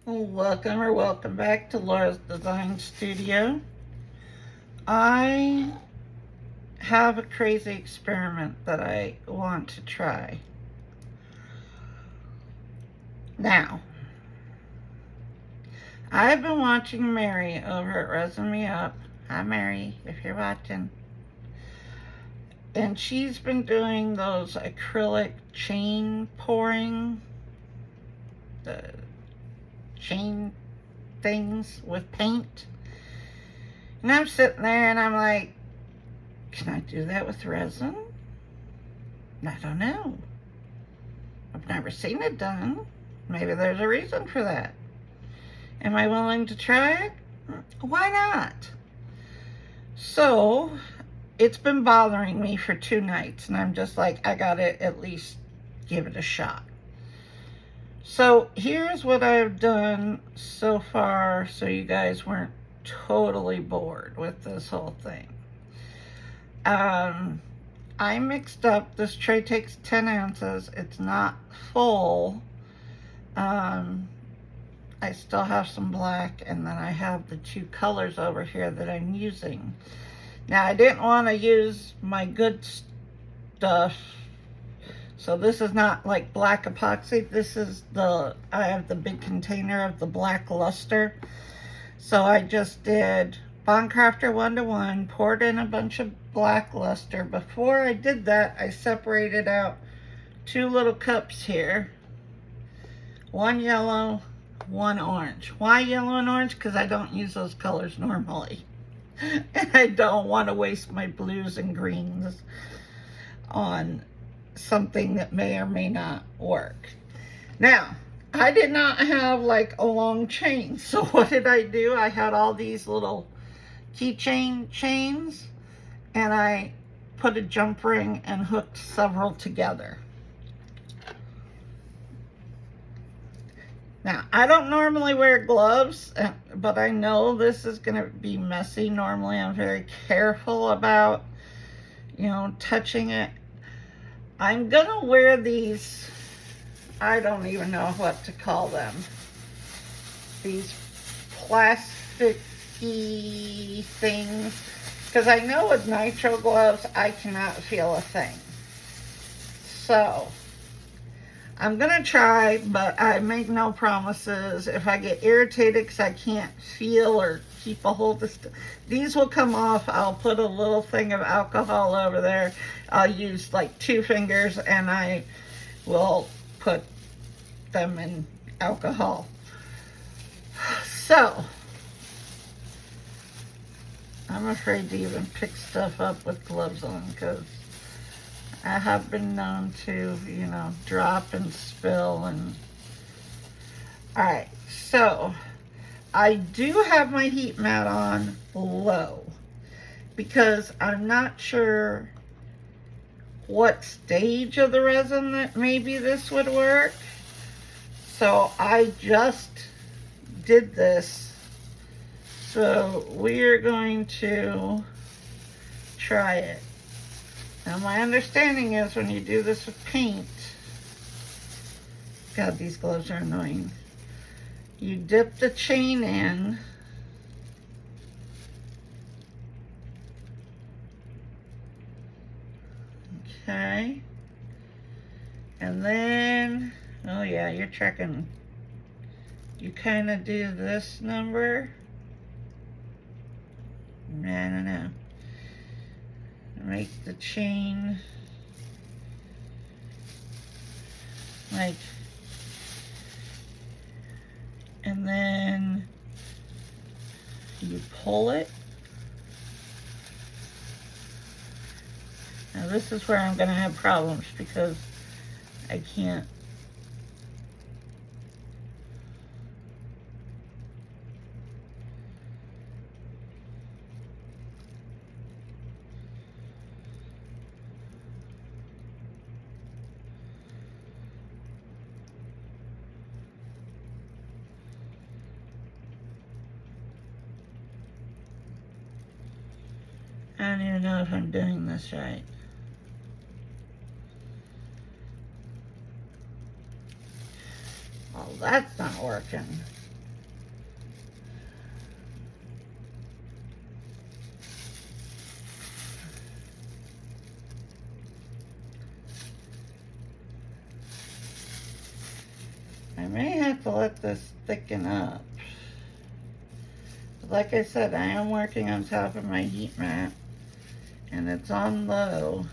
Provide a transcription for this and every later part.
Welcome back to Laura's Design Studio. I have a crazy experiment that I want to try. Now, I've been watching Mary over at Resin Me Up. Hi Mary, if you're watching. And she's been doing those acrylic chain pouring, the chain things with paint. And I'm sitting there and I'm like, can I do that with resin? I don't know. I've never seen it done. Maybe there's a reason for that. Am I willing to try it? Why not? So, it's been bothering me for 2 nights and I'm just like, I gotta at least give it a shot. So here's what I've done so far so you guys weren't totally bored with this whole thing. I mixed up, this tray takes 10 ounces. It's not full. I still have some black and then I have the 2 colors over here that I'm using. Now I didn't want to use my good stuff. So this is not like black epoxy. This is I have the big container of the black luster. So I just did Bond Craftor 1-to-1, poured in a bunch of black luster. Before I did that, I separated out 2 little cups here. 1 yellow, 1 orange. Why yellow and orange? Because I don't use those colors normally. And I don't want to waste my blues and greens on something that may or may not work. Now, I did not have like a long chain. So what did I do? I had all these little keychain chains and I put a jump ring and hooked several together. Now, I don't normally wear gloves, but I know this is going to be messy. Normally, I'm very careful about, touching it. I'm going to wear these, I don't even know what to call them. These plasticky things. Because I know with nitro gloves, I cannot feel a thing. So, I'm going to try, but I make no promises. If I get irritated because I can't feel or keep a hold of stuff, these will come off. I'll put a little thing of alcohol over there. I'll use like 2 fingers and I will put them in alcohol. So, I'm afraid to even pick stuff up with gloves on because I have been known to, drop and spill and... Alright, so I do have my heat mat on low because I'm not sure what stage of the resin that maybe this would work. So I just did this. So we are going to try it. Now my understanding is when you do this with paint, God, these gloves are annoying. You dip the chain in. Okay. And then, oh yeah, you're checking. You kind of do this number. No. Make the chain like, and then you pull it. Now this is where I'm going to have problems because I can't. I don't even know if I'm doing this right. Well, that's not working. have to let this thicken up. Like I said, I am working on top of my heat mat, and it's on low.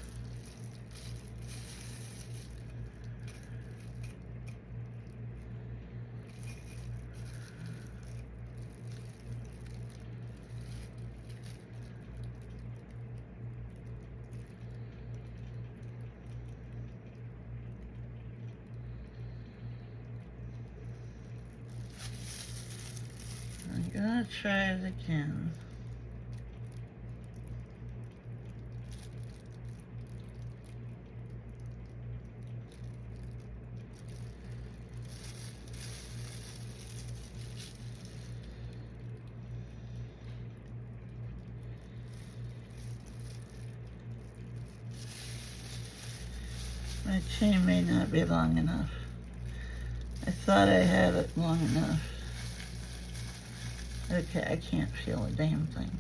I'm gonna try it again. My chain may not be long enough. I thought I had it long enough. Okay, I can't feel a damn thing.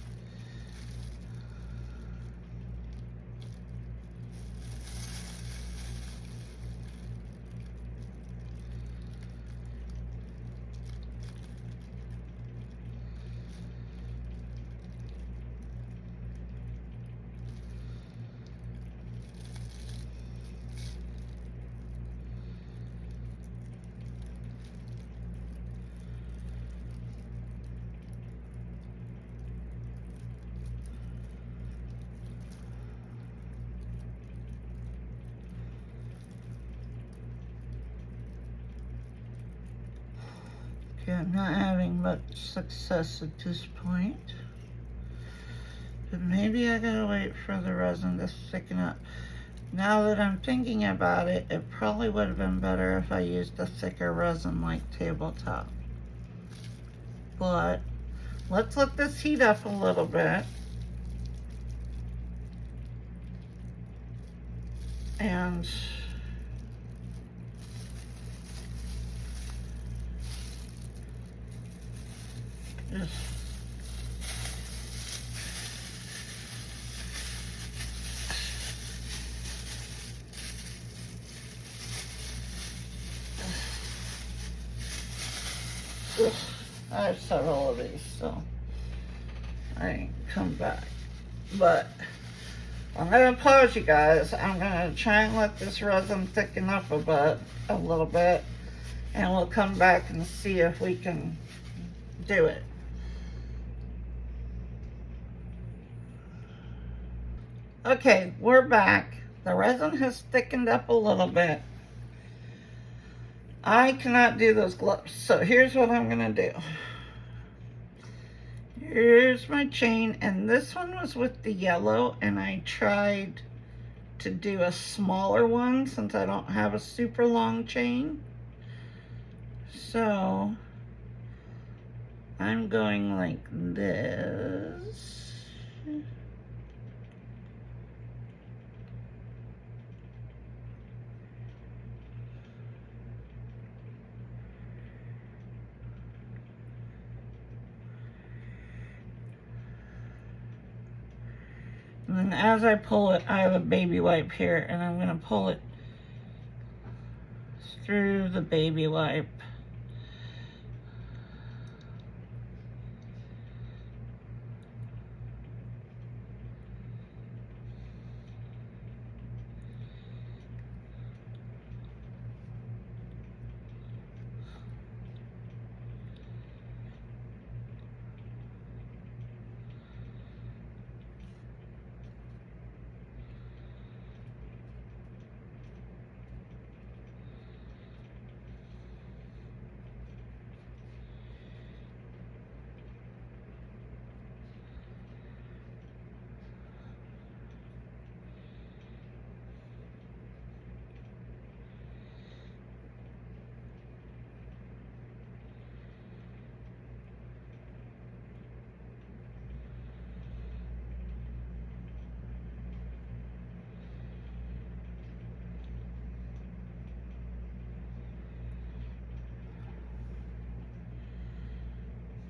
Okay, I'm not having much success at this point. But maybe I gotta wait for the resin to thicken up. Now that I'm thinking about it, it probably would have been better if I used a thicker resin like tabletop. But let's let this heat up a little bit. And just I have several of these, so I ain't come back. But I'm gonna pause you guys. I'm gonna try and let this resin thicken up a little bit, and we'll come back and see if we can do it. Okay, we're back. The resin has thickened up a little bit. I cannot do those gloves, so here's what I'm gonna do. Here's my chain, and this one was with the yellow, and I tried to do a smaller one since I don't have a super long chain. So I'm going like this. And then as I pull it, I have a baby wipe here, and I'm going to pull it through the baby wipe.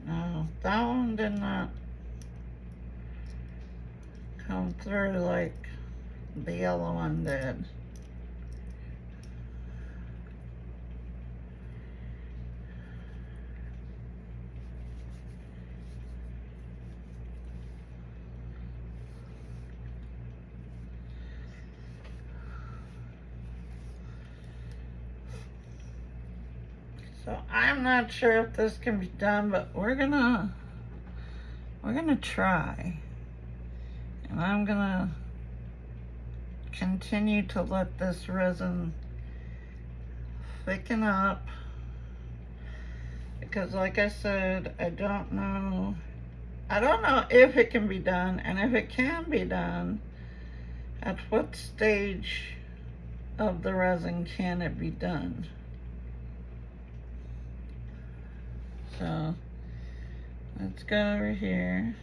No, that one did not come through like the yellow one did. So I'm not sure if this can be done, but we're gonna try. And I'm gonna continue to let this resin thicken up, because like I said, I don't know if it can be done, and if it can be done, at what stage of the resin can it be done. So let's go over here.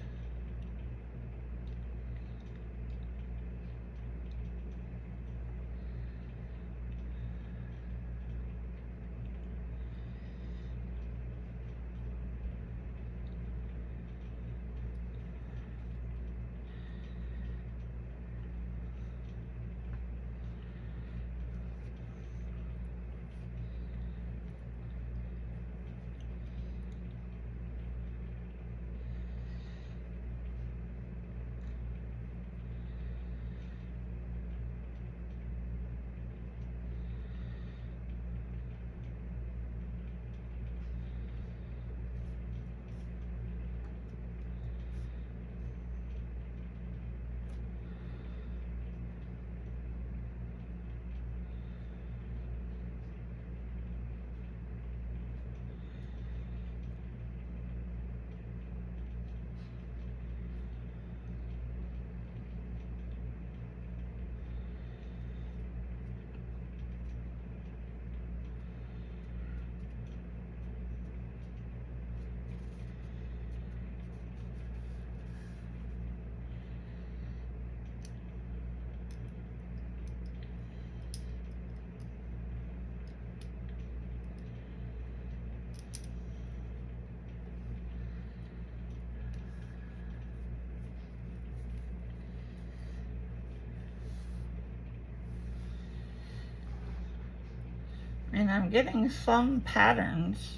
And I'm getting some patterns.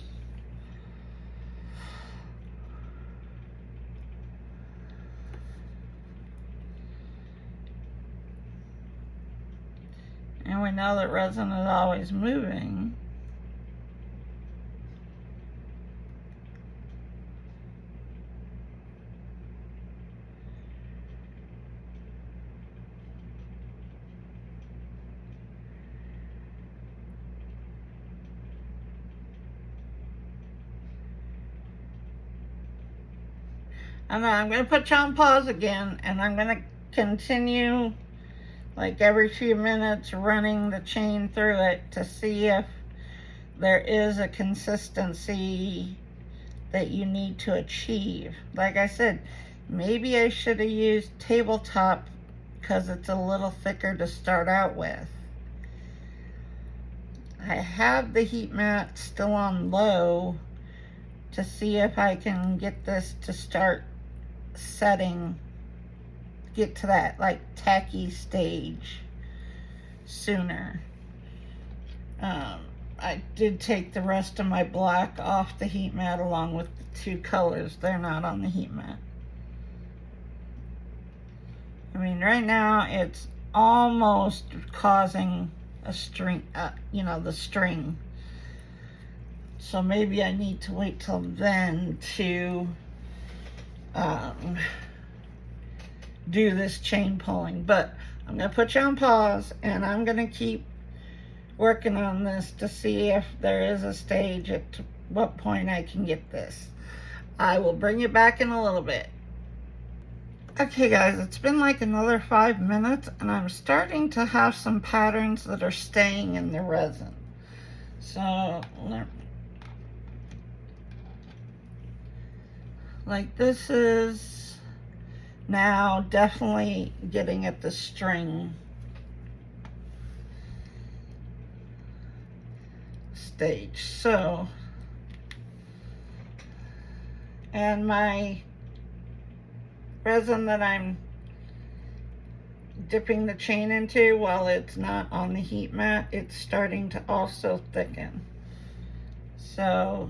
And we know that resin is always moving. I know, I'm going to put you on pause again, and I'm going to continue like every few minutes running the chain through it to see if there is a consistency that you need to achieve. Like I said, maybe I should have used tabletop because it's a little thicker to start out with. I have the heat mat still on low to see if I can get this to start setting, get to that like tacky stage sooner. I did take the rest of my black off the heat mat along with the two colors. They're not on the heat mat. I mean, right now it's almost causing a string, you know, the string. So maybe I need to wait till then to do this chain pulling. But I'm going to put you on pause, and I'm going to keep working on this to see if there is a stage at what point I can get this. I will bring you back in a little bit. Okay guys, it's been like another 5 minutes, and I'm starting to have some patterns that are staying in the resin. So like this is now definitely getting at the string stage. So, and my resin that I'm dipping the chain into, while it's not on the heat mat, it's starting to also thicken. So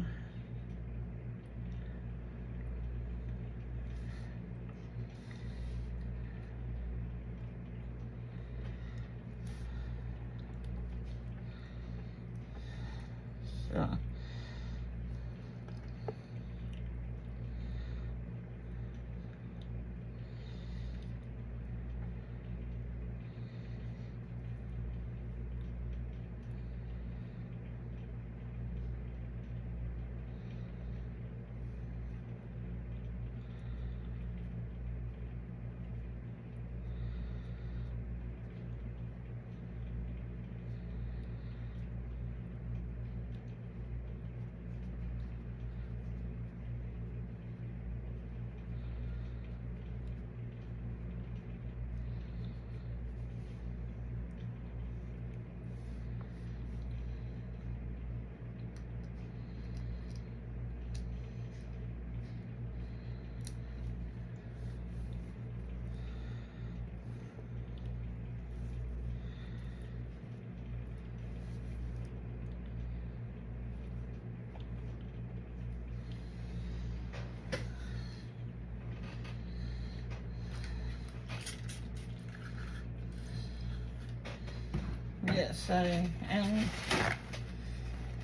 media setting. And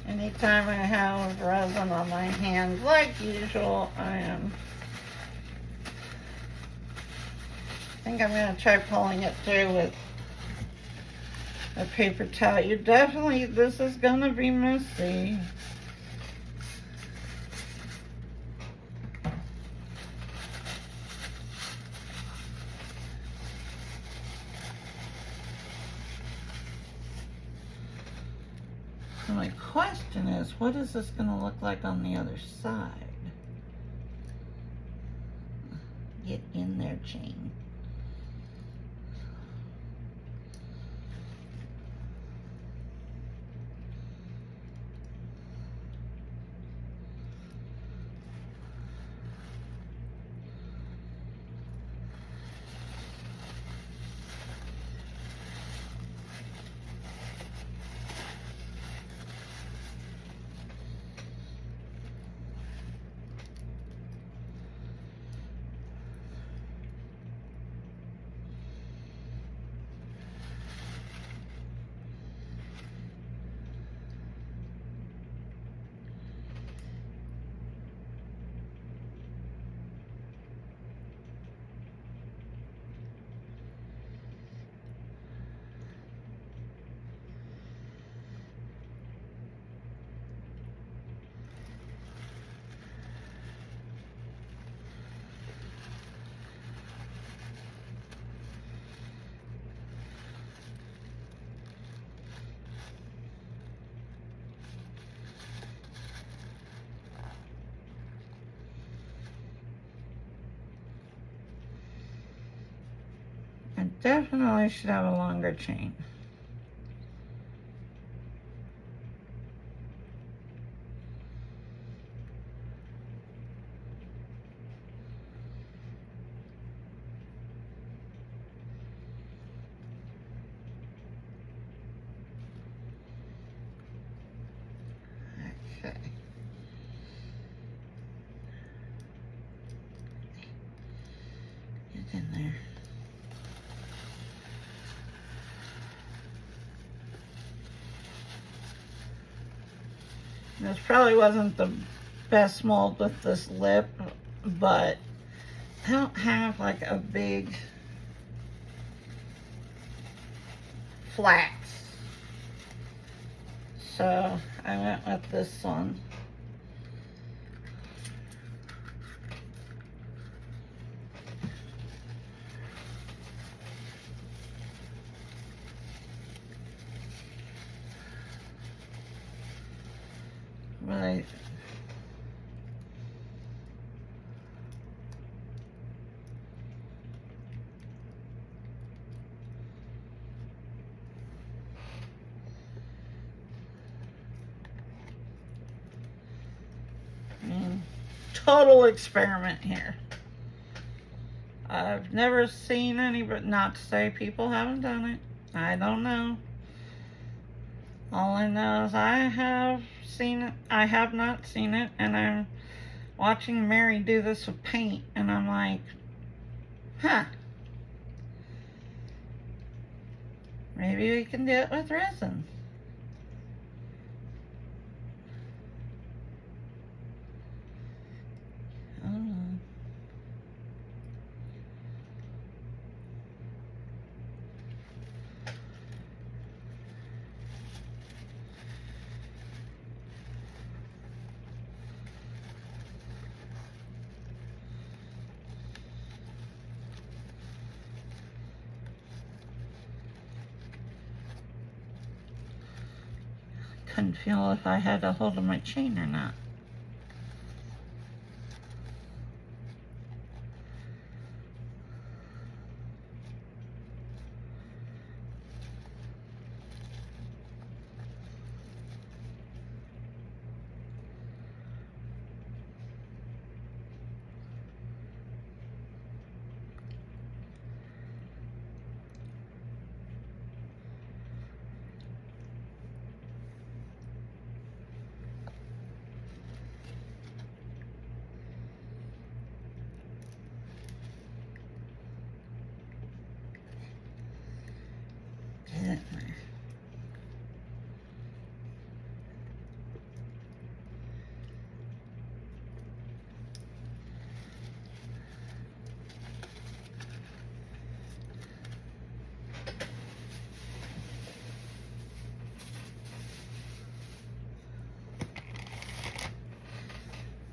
anytime I have resin on my hands, like usual, I think I'm going to try pulling it through with a paper towel. This is going to be messy. So my question is, what is this going to look like on the other side? Get in there, chain. I definitely should have a longer chain. Okay. Get in there. This probably wasn't the best mold with this lip, but I don't have like a big flat. So I went with this one. But total experiment here. I've never seen any, but not to say people haven't done it. I don't know. All I know is I have seen it. I have not seen it, and I'm watching Mary do this with paint, and I'm like, huh. Maybe we can do it with resin. I don't know. Couldn't feel if I had a hold of my chain or not.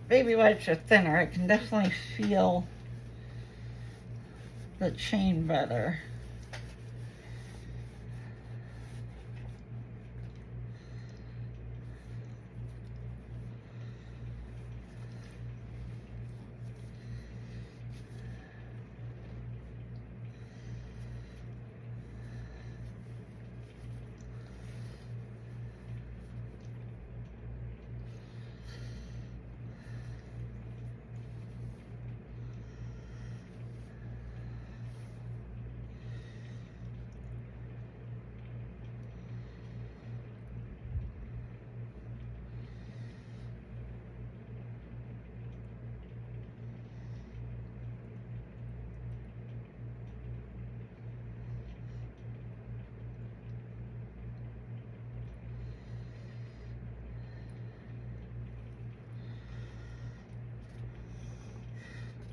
baby wipes are thinner, I can definitely feel the chain better.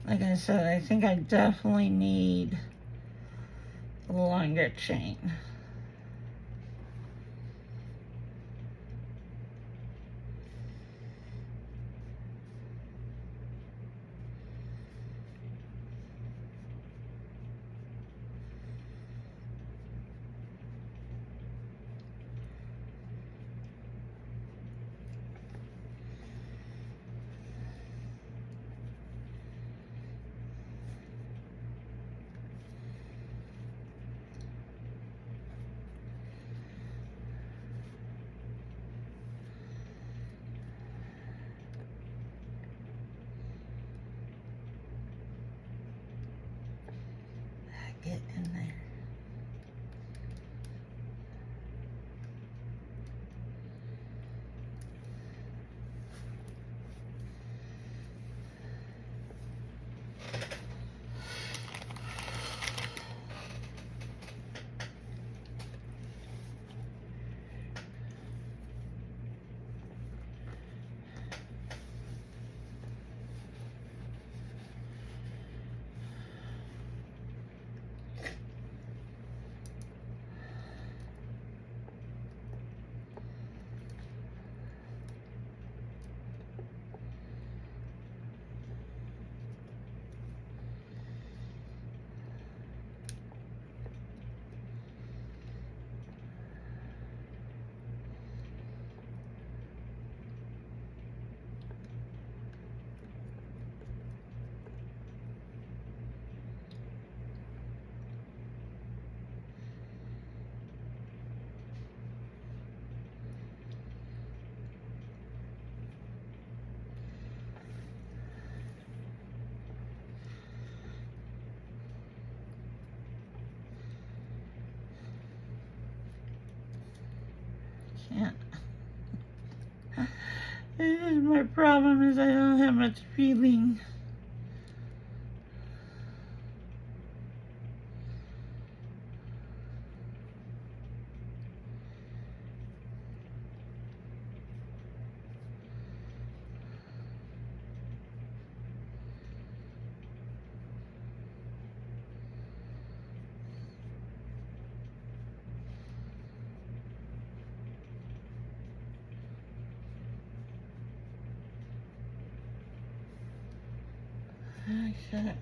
Like I said, I think I definitely need a longer chain. Get in there. Can't. My problem is I don't have much feeling. Okay.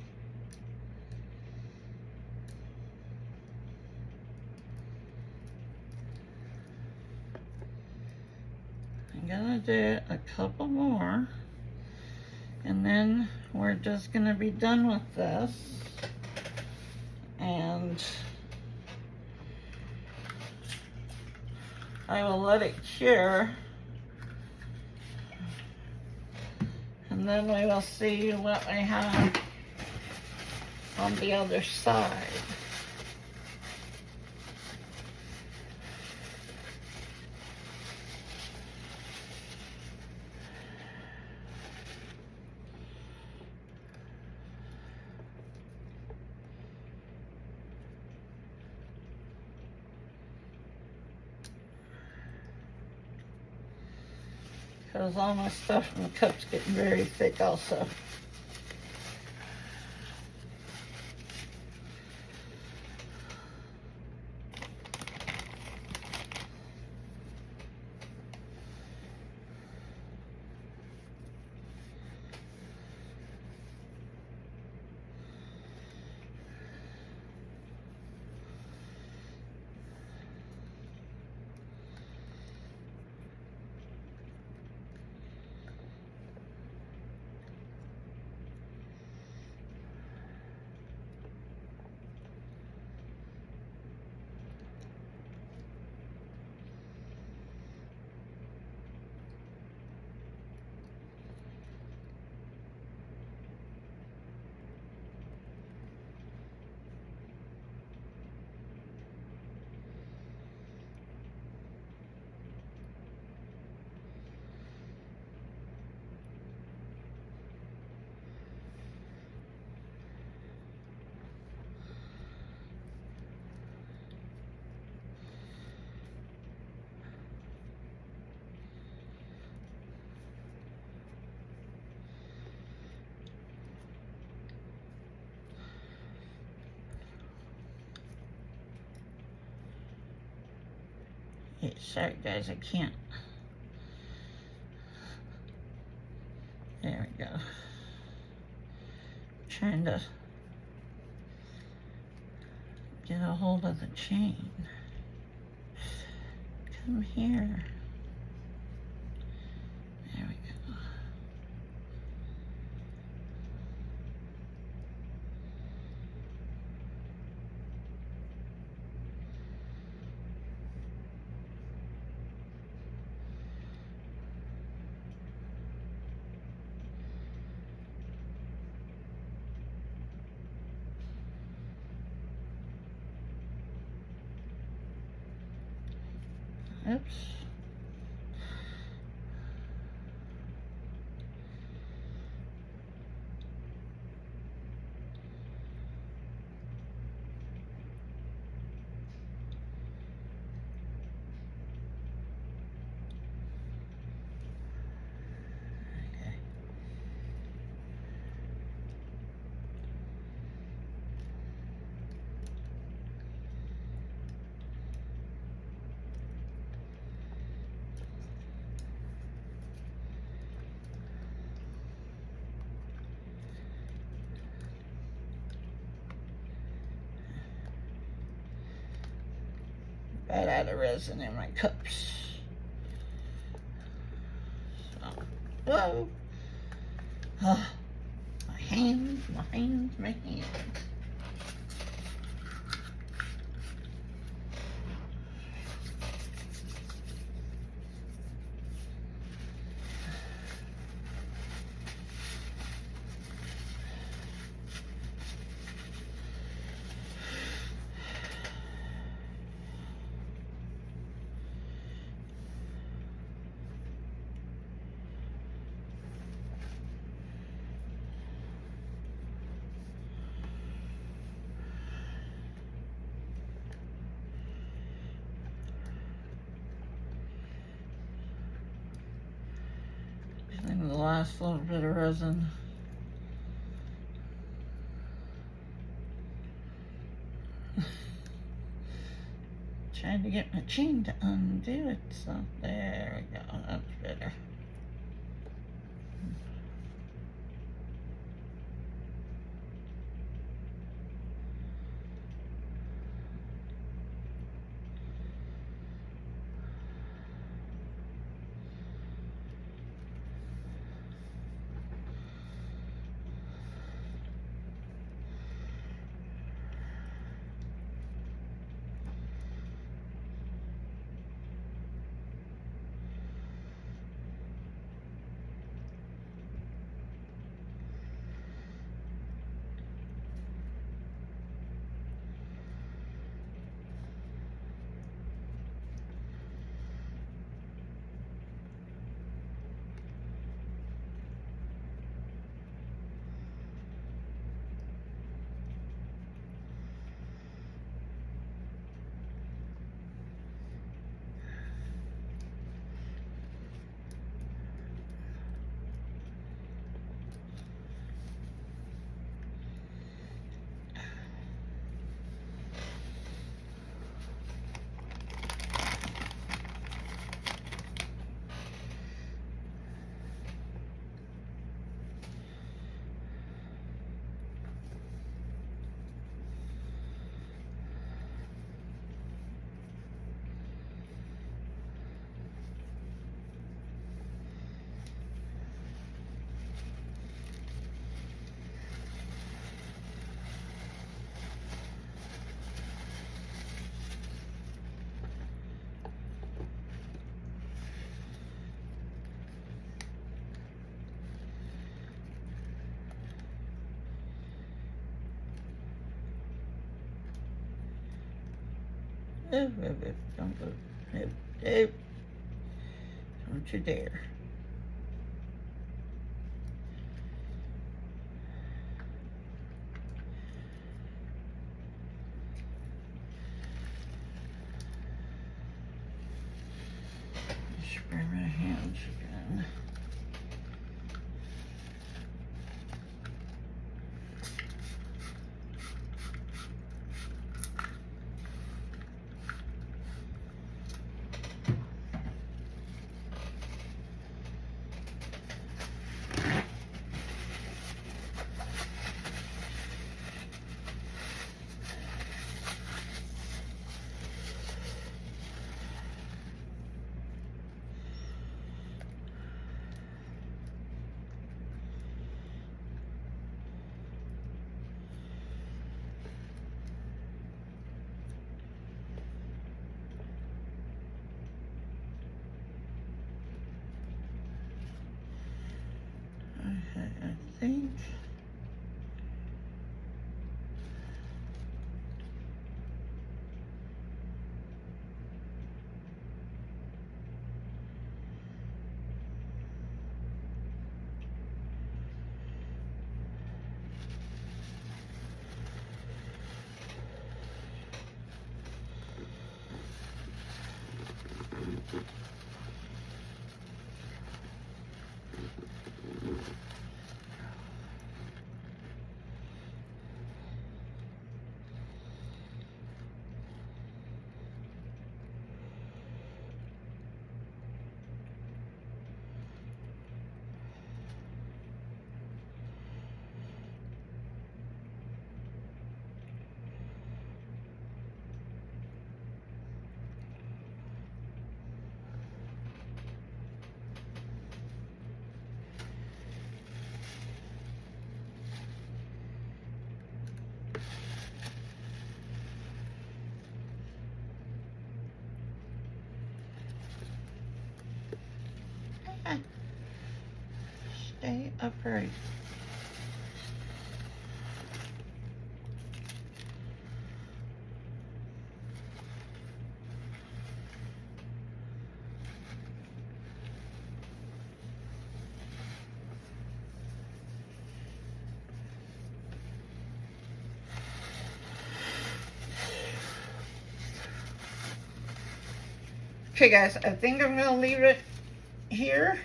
I'm gonna do a couple more, and then we're just gonna be done with this. And I will let it cure, and then we will see what I have on the other side. Because all my stuff in the cup's getting very thick also. Okay, sorry guys, I can't. There we go. Trying to get a hold of the chain. Come here. There we go. Oops. Okay. Right out of resin in my cups. So, whoa. Oh, my hands, my hands, my hands. And the last little bit of resin. Trying to get my chain to undo it, so there we go, that's better. Don't go, no, don't you dare. Spray my hands again. Stay upright. Okay guys, I think I'm gonna leave it here,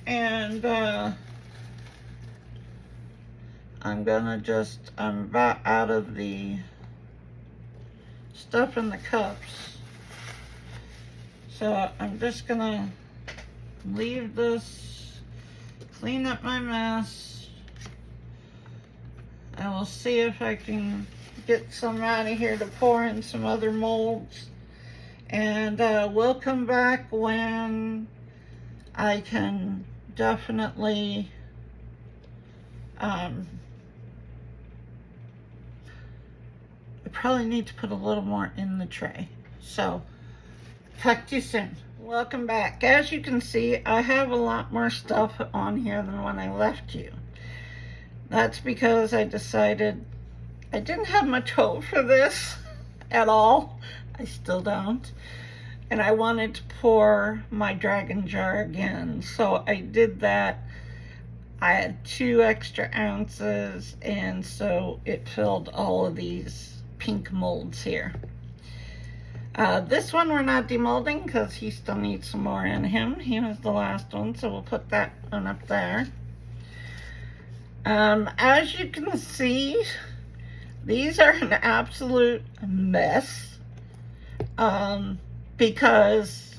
and I'm about out of the stuff in the cups, so I'm just gonna leave this, clean up my mess. I will see if I can get some out of here to pour in some other molds. And we'll come back when I can definitely I probably need to put a little more in the tray. So, talk to you soon. Welcome back. As you can see, I have a lot more stuff on here than when I left you. That's because I decided I didn't have much hope for this at all. I still don't. And I wanted to pour my dragon jar again. So I did that. I had 2 extra ounces, and so it filled all of these pink molds here. This one we're not demolding because he still needs some more in him. He was the last one, so we'll put that one up there. As you can see, these are an absolute mess. Because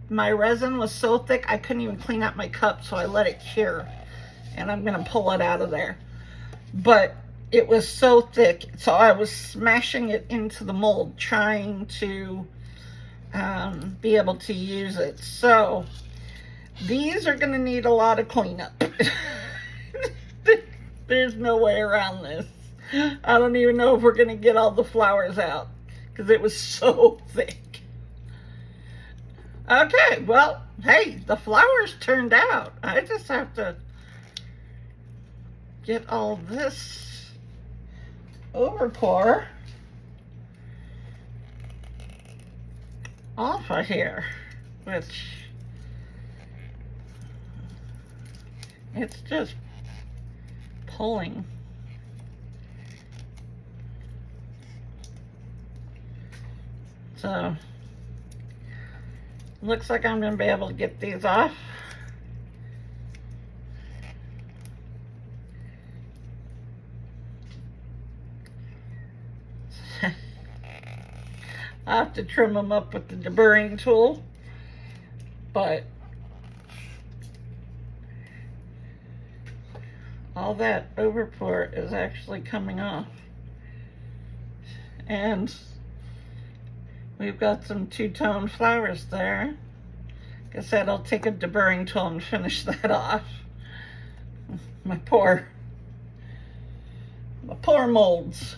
my resin was so thick I couldn't even clean out my cup, so I let it cure, and I'm gonna pull it out of there. But it was so thick, so I was smashing it into the mold trying to be able to use it. So these are gonna need a lot of cleanup. There's no way around this. I don't even know if we're gonna get all the flowers out because it was so thick. Okay, well, hey, the flowers turned out. I just have to get all this overpour off of here, which it's just pulling. So looks like I'm going to be able to get these off. I have to trim them up with the deburring tool, but all that overpour is actually coming off. And we've got some two-tone flowers there. Like I said, I'll take a deburring tool and finish that off. My poor molds.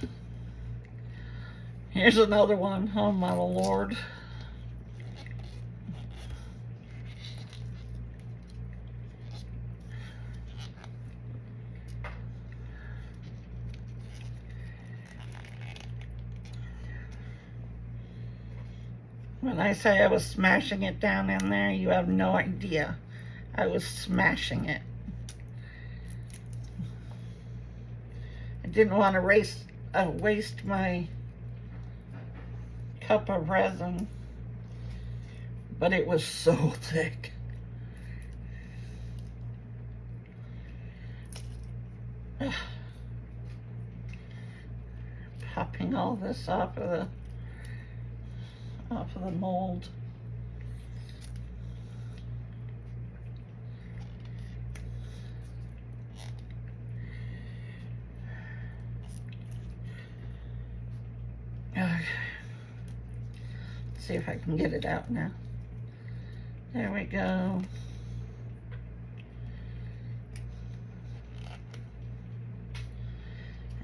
Here's another one. Oh my Lord. When I say I was smashing it down in there, you have no idea. I was smashing it. I didn't want to waste my cup of resin, but it was so thick. Popping all this off of the mold. Okay. See if I can get it out now. There we go.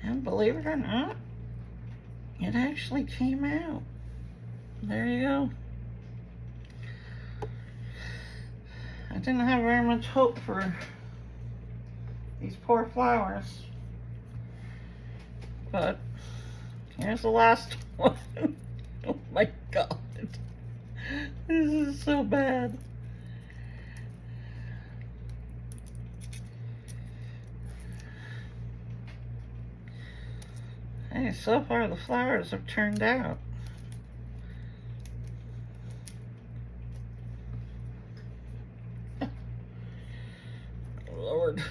And believe it or not, it actually came out. There you go. I didn't have very much hope for these poor flowers. But here's the last one. Oh my God. This is so bad. Hey, so far the flowers have turned out. Lord.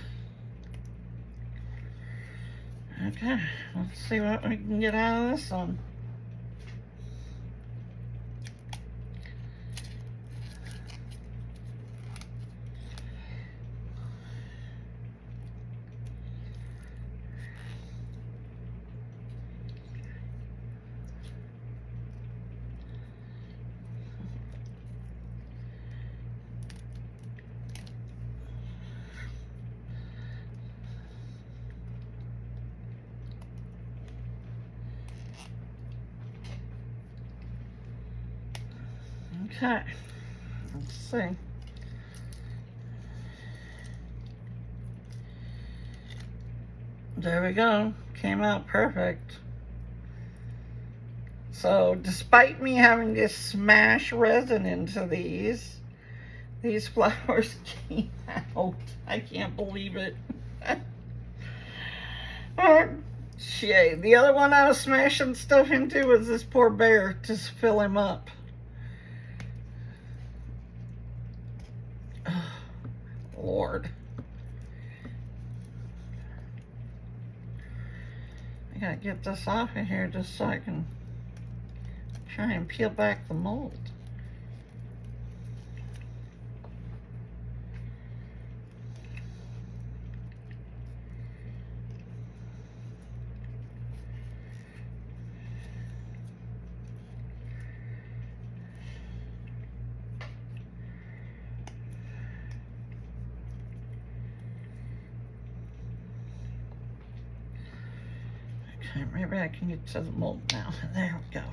Okay, let's see what we can get out of this one. Okay, let's see. There we go, came out perfect. So despite me having to smash resin into these flowers came out. I can't believe it. Shit, the other one I was smashing stuff into was this poor bear to fill him up. Lord. I gotta get this off of here just so I can try and peel back the mold. Okay, maybe I can get to the mold now. There we go.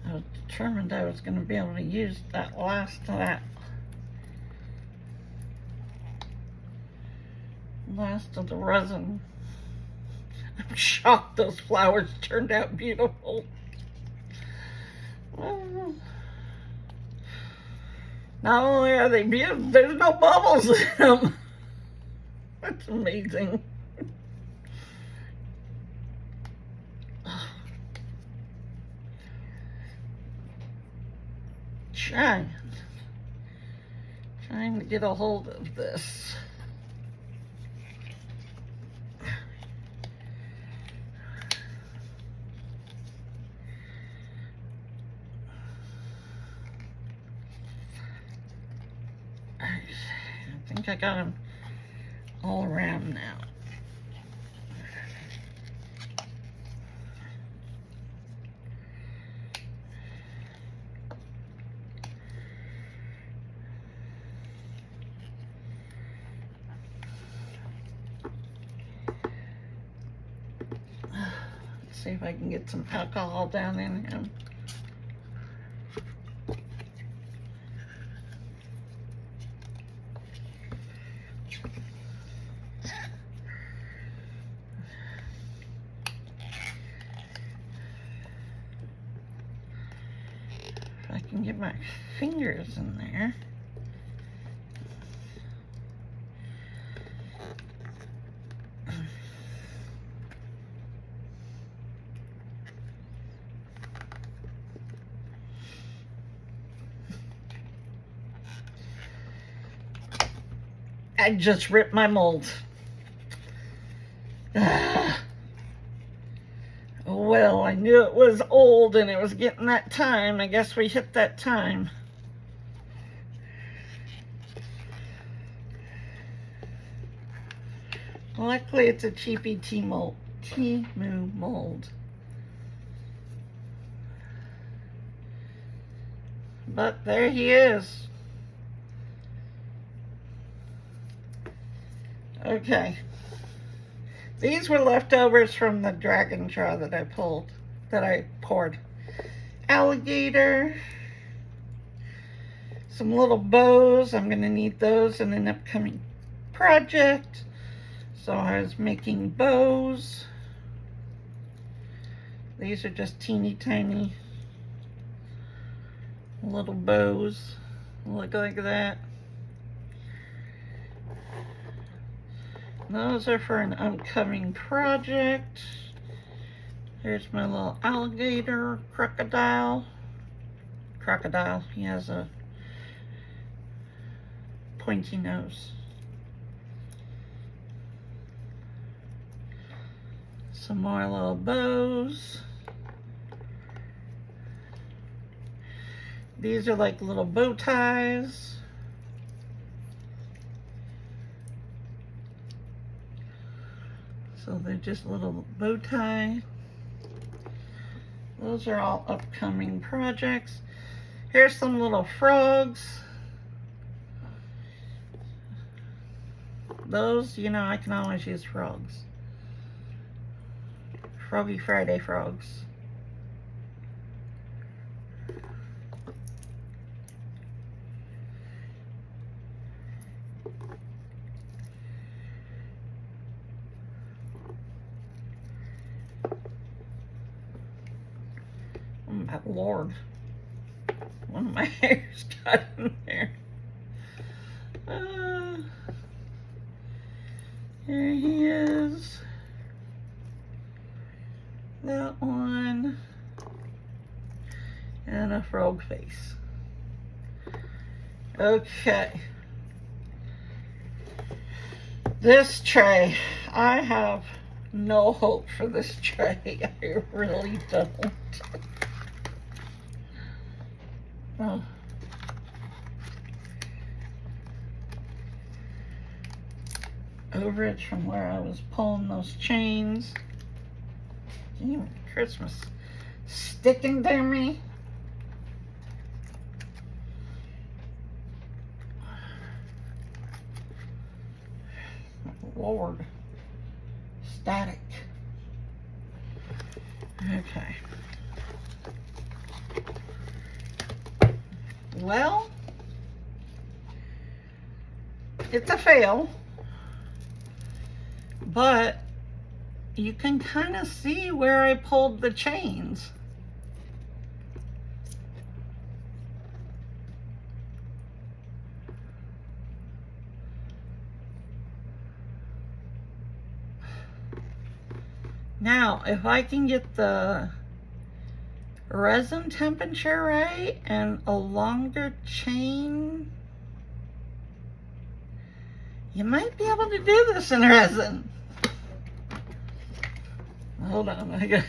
I was determined I was going to be able to use that last of the resin. I'm shocked those flowers turned out beautiful. Not only are they beautiful, there's no bubbles in them. That's amazing. Trying to get a hold of this. I think I got them all around now. See if I can get some alcohol down in him. If I can get my fingers in there. I just ripped my mold. Well, I knew it was old and it was getting that time. I guess we hit that time. Luckily, it's a cheapy tea mold. Timu mold. But there he is. Okay. These were leftovers from the dragon jar that I poured. Alligator. Some little bows. I'm going to need those in an upcoming project. So I was making bows. These are just teeny tiny little bows. Look like that. Those are for an upcoming project. Here's my little alligator crocodile. He has a pointy nose. Some more little bows. These are like little bow ties. So they're just little bow tie. Those are all upcoming projects. Here's some little frogs. Those, you know, I can always use frogs. Froggy Friday frogs. Oh my Lord. One of my hairs got in there. There he is. That one. And a frog face. Okay. This tray, I have no hope for this tray. I really don't. Oh. Overage from where I was pulling those chains. Damn, Christmas sticking to me. Lord. Static. Okay. Well, it's a fail, but you can kind of see where I pulled the chains. Now, if I can get the resin temperature right and a longer chain, you might be able to do this in resin. Hold on, I got...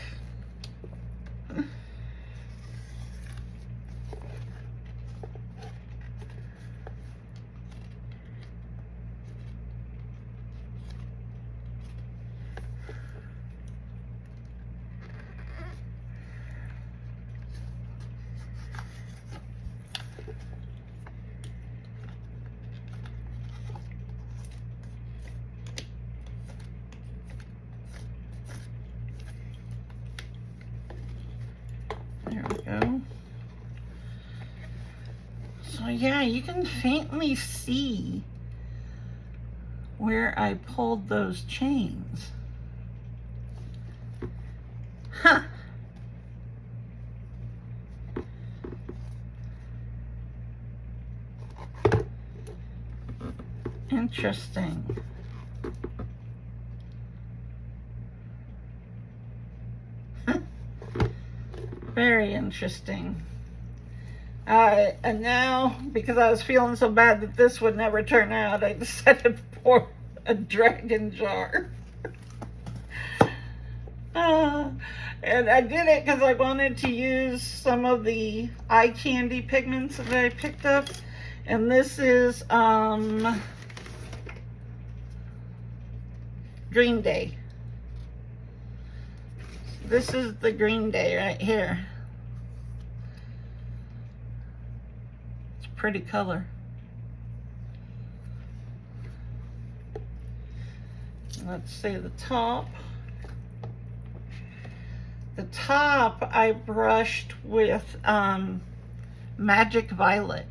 There we go. So yeah, you can faintly see where I pulled those chains. Huh. Interesting. Very interesting. And now, because I was feeling so bad that this would never turn out, I decided to pour a dragon jar. And I did it because I wanted to use some of the eye candy pigments that I picked up. And this is Dream Day. This is the Green Day right here. It's a pretty color. Let's see the top. The top I brushed with Magic Violet.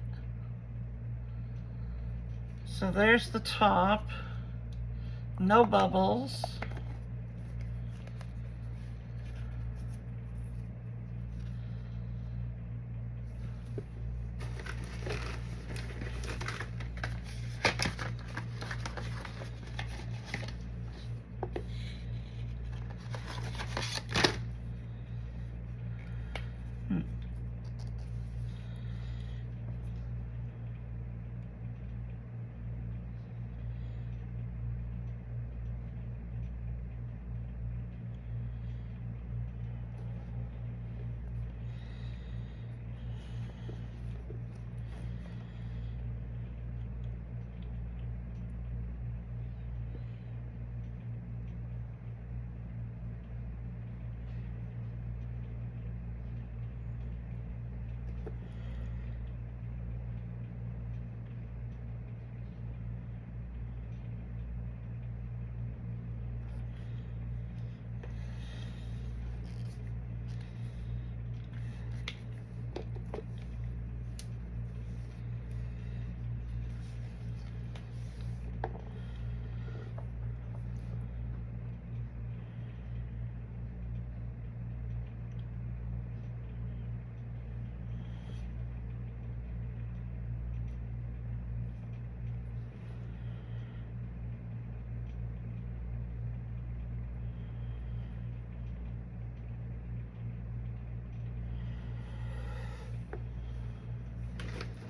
So there's the top. No bubbles.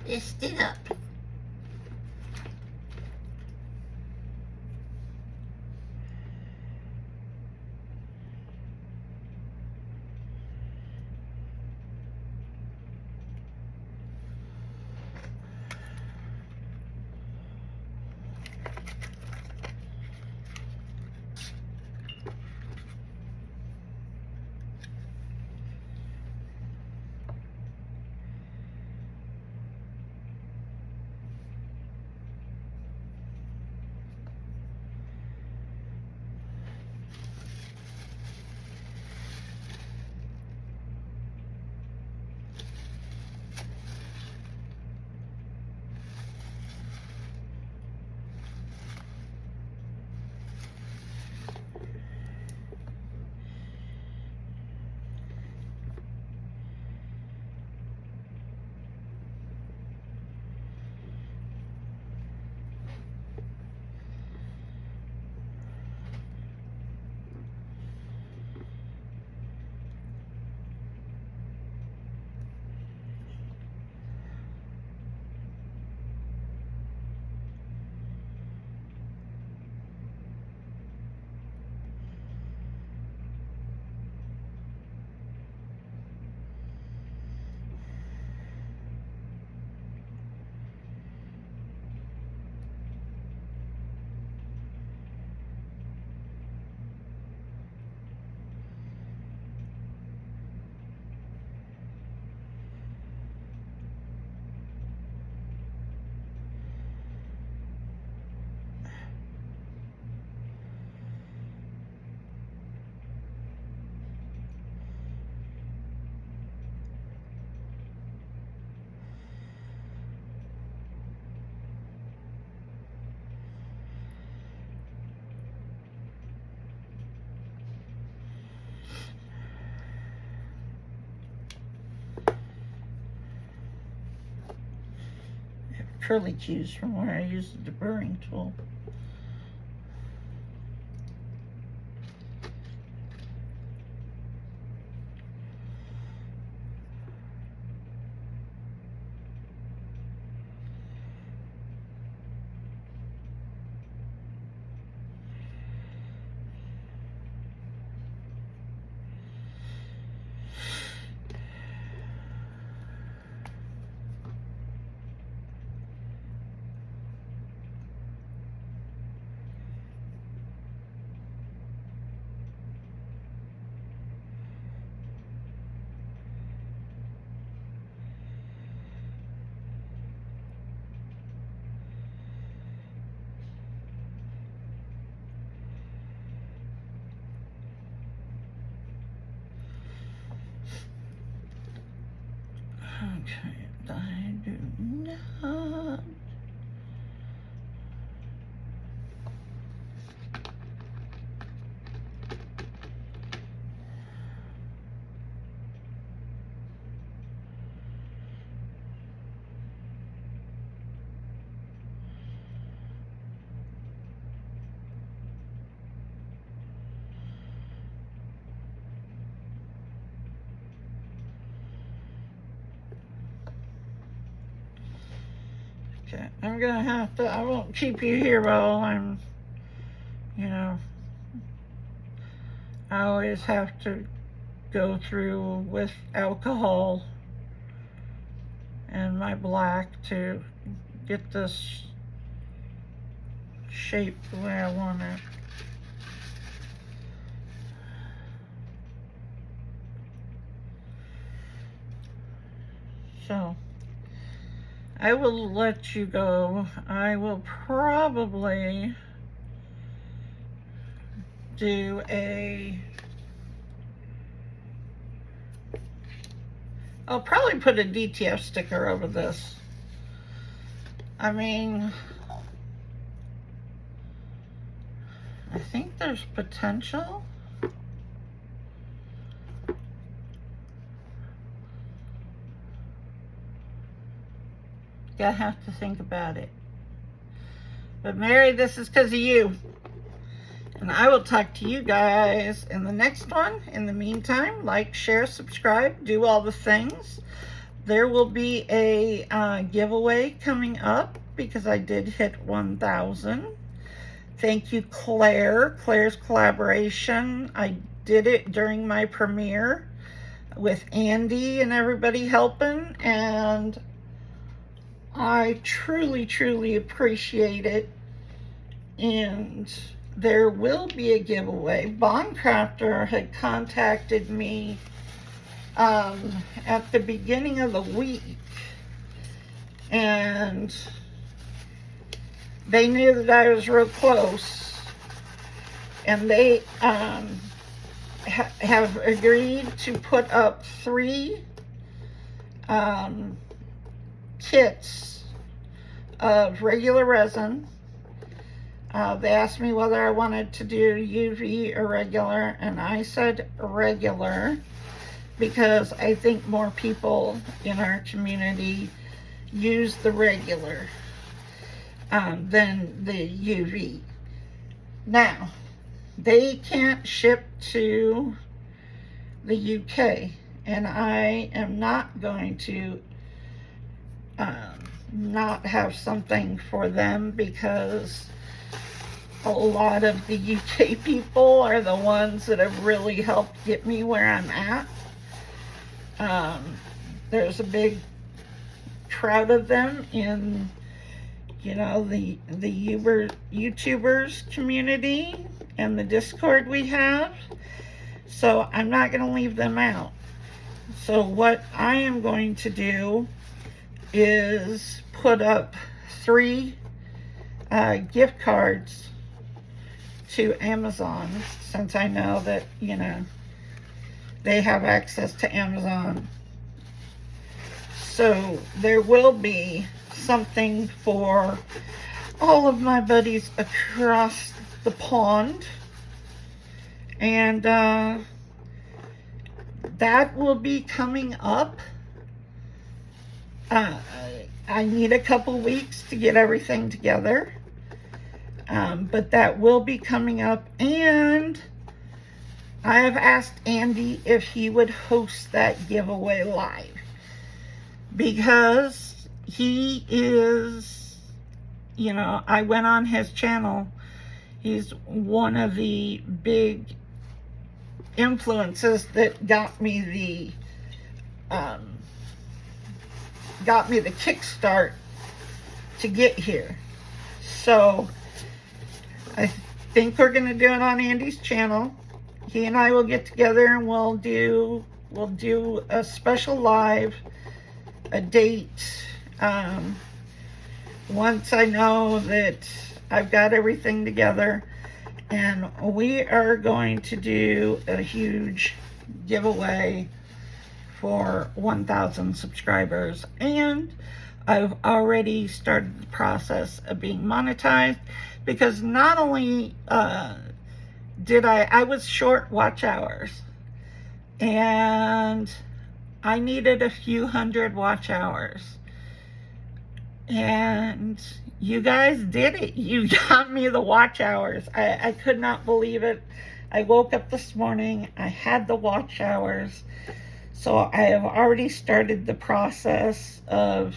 Messed it up. Curly cues from where I used the deburring tool. not. Okay, I'm gonna have to, I won't keep you here while I'm, you know, I always have to go through with alcohol and my black to get this shape the way I want it. So I will let you go. I will probably do I'll probably put a DTF sticker over this. I mean, I think there's potential. I have to think about it. But Mary, this is because of you. And I will talk to you guys in the next one. In the meantime, like, share, subscribe, do all the things. There will be a giveaway coming up because I did hit 1,000. Thank you, Claire. Claire's collaboration. I did it during my premiere with Andy and everybody helping, and I truly, truly appreciate it. And there will be a giveaway. Bond Craftor had contacted me at the beginning of the week, and they knew that I was real close, and they have agreed to put up 3 kits of regular resin. They asked me whether I wanted to do UV or regular, and I said regular because I think more people in our community use the regular than the UV. Now, they can't ship to the UK, and I am not going to not have something for them because a lot of the UK people are the ones that have really helped get me where I'm at. There's a big crowd of them in, you know, the YouTubers community and the Discord we have. So I'm not going to leave them out. So what I am going to do is put up 3 gift cards to Amazon, since I know that, you know, they have access to Amazon. So there will be something for all of my buddies across the pond, and that will be coming up. I need a couple weeks to get everything together, but that will be coming up, and I have asked Andy if he would host that giveaway live, because he is, you know, I went on his channel. He's one of the big influences that got me the kickstart to get here. So I think we're gonna do it on Andy's channel. He and I will get together and we'll do a special live, a date, once I know that I've got everything together, and we are going to do a huge giveaway for 1,000 subscribers. And I've already started the process of being monetized, because not only did I was short watch hours, and I needed a few hundred watch hours, and you guys did it. You got me the watch hours. I could not believe it. I woke up this morning, I had the watch hours. So I have already started the process of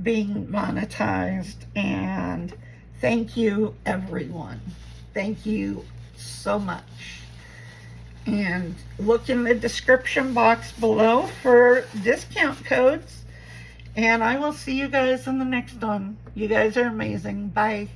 being monetized, and thank you, everyone. Thank you so much. And look in the description box below for discount codes, and I will see you guys in the next one. You guys are amazing. Bye.